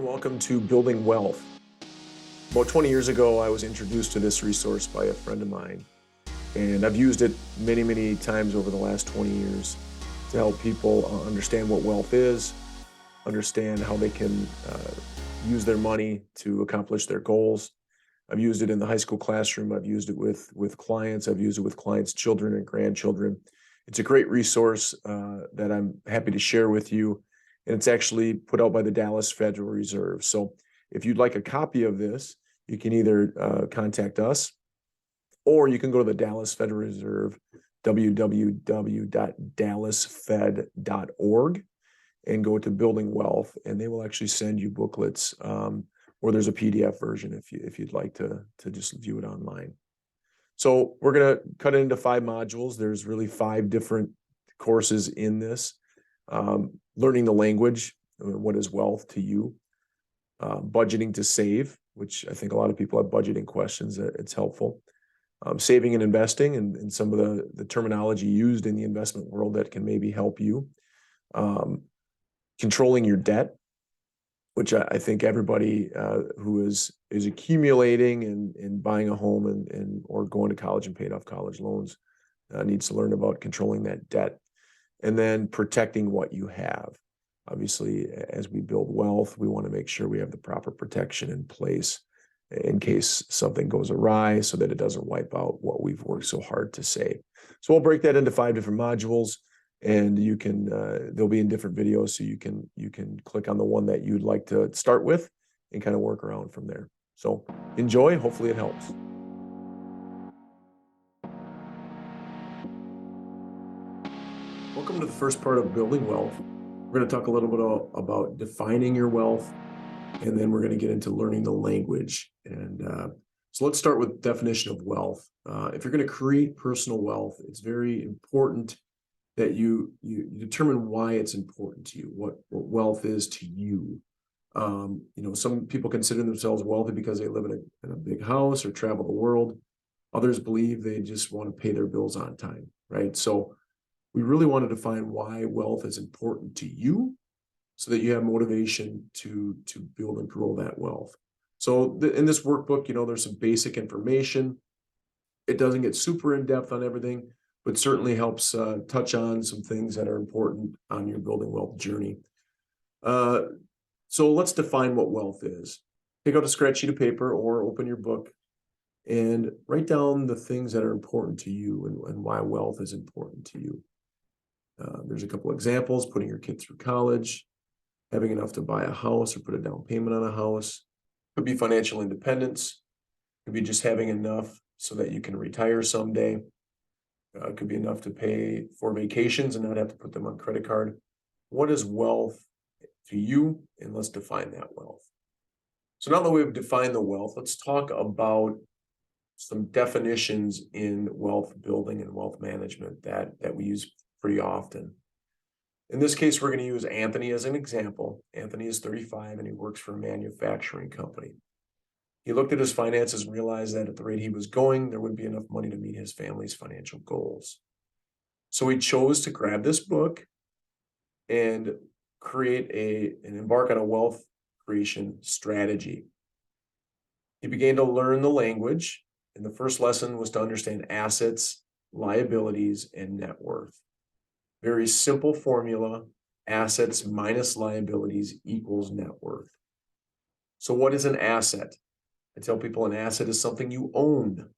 welcome to Building Wealth. About 20 years ago, I was introduced to this resource by a friend of mine, and I've used it many, many times over the last 20 years to help people understand what wealth is, understand how they can use their money to accomplish their goals. I've used it in the high school classroom. I've used it with clients. I've used it with clients' children and grandchildren. It's a great resource that I'm happy to share with you. And it's actually put out by the Dallas Federal Reserve. So if you'd like a copy of this, you can either contact us, or you can go to the Dallas Federal Reserve, www.dallasfed.org, and go to Building Wealth, and they will actually send you booklets, or there's a PDF version if you'd like to just view it online. So we're going to cut it into 5 modules. There's really 5 different courses in this. Learning the language, what is wealth to you? Budgeting to save, which I think a lot of people have budgeting questions. It's helpful. Saving and investing, and some of the terminology used in the investment world that can maybe help you. Controlling your debt, which I think everybody who is accumulating and buying a home or going to college and paying off college loans needs to learn about controlling that debt. And then protecting what you have. Obviously, as we build wealth, we want to make sure we have the proper protection in place in case something goes awry, so that it doesn't wipe out what we've worked so hard to save. So we'll break that into 5 different modules, and you can they'll be in different videos, so you can click on the one that you'd like to start with and kind of work around from there. So enjoy. Hopefully it helps. Welcome to the first part of Building Wealth. We're going to talk a little bit about defining your wealth, and then we're going to get into learning the language. And so let's start with definition of wealth. If you're going to create personal wealth, it's very important that you determine why it's important to you, what wealth is to you. Some people consider themselves wealthy because they live in a big house or travel the world. Others believe they just want to pay their bills on time, right? So we really want to define why wealth is important to you, so that you have motivation to build and grow that wealth. So in this workbook, there's some basic information. It doesn't get super in depth on everything, but certainly helps touch on some things that are important on your building wealth journey. So let's define what wealth is. Take out a scratch sheet of paper or open your book and write down the things that are important to you and why wealth is important to you. There's a couple examples: putting your kid through college, having enough to buy a house or put a down payment on a house. Could be financial independence. Could be just having enough so that you can retire someday. Could be enough to pay for vacations and not have to put them on credit card. What is wealth to you? And let's define that wealth. So now that we've defined the wealth, let's talk about some definitions in wealth building and wealth management that we use pretty often. In this case, we're going to use Anthony as an example. Anthony is 35 and he works for a manufacturing company. He looked at his finances and realized that at the rate he was going, there wouldn't be enough money to meet his family's financial goals. So he chose to grab this book and embark on a wealth creation strategy. He began to learn the language, and the first lesson was to understand assets, liabilities, and net worth. Very simple formula: assets minus liabilities equals net worth. So what is an asset? I tell people an asset is something you own.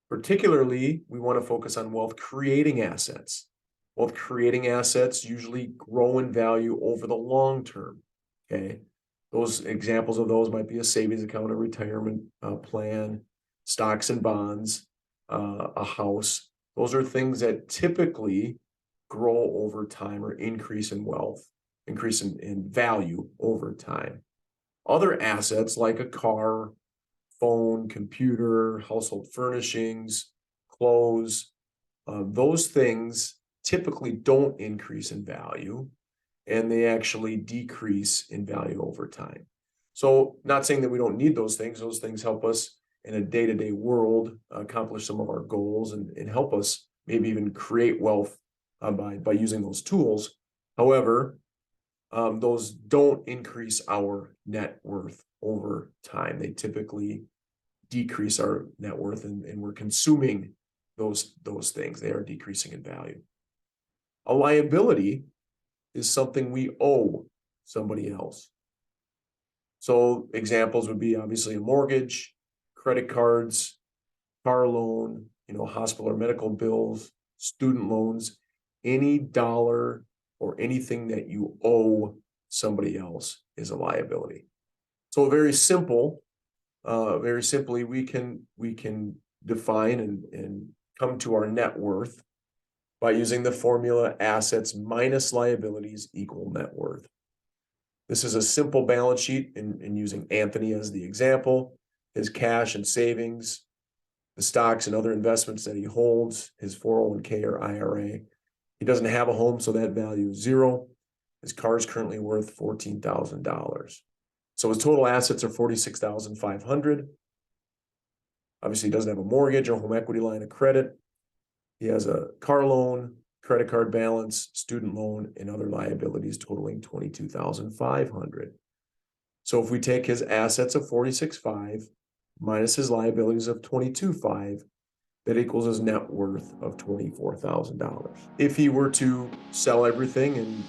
Particularly, we want to focus on wealth creating assets. Wealth creating assets usually grow in value over the long term. Okay, those examples of those might be a savings account, a retirement plan, stocks and bonds, a house. Those are things that typically grow over time or increase in wealth, increase in value over time. Other assets like a car, phone, computer, household furnishings, clothes, those things typically don't increase in value, and they actually decrease in value over time. So not saying that we don't need those things. Those things help us in a day-to-day world accomplish some of our goals and help us maybe even create wealth by using those tools. However, those don't increase our net worth over time. They typically decrease our net worth, and we're consuming those things. They are decreasing in value. A liability is something we owe somebody else. So examples would be obviously a mortgage, credit cards, car loan, hospital or medical bills, student loans, any dollar or anything that you owe somebody else is a liability. So very simply, we can define and come to our net worth by using the formula assets minus liabilities equal net worth. This is a simple balance sheet, and using Anthony as the example, his cash and savings, the stocks and other investments that he holds, his 401k or IRA. He doesn't have a home, so that value is zero. His car is currently worth $14,000. So his total assets are $46,500. Obviously, he doesn't have a mortgage or home equity line of credit. He has a car loan, credit card balance, student loan, and other liabilities totaling $22,500. So if we take his assets of $46,500 minus his liabilities of $22,500, that equals his net worth of $24,000. If he were to sell everything and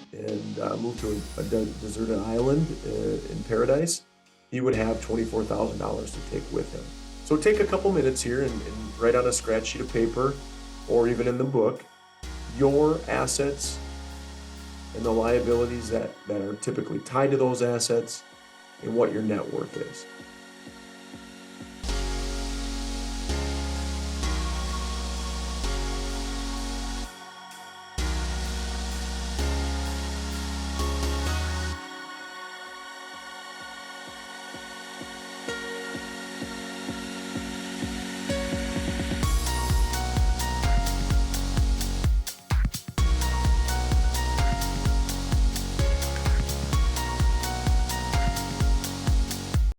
move to a deserted island in paradise, he would have $24,000 to take with him. So take a couple minutes here and write on a scratch sheet of paper, or even in the book, your assets and the liabilities that are typically tied to those assets and what your net worth is.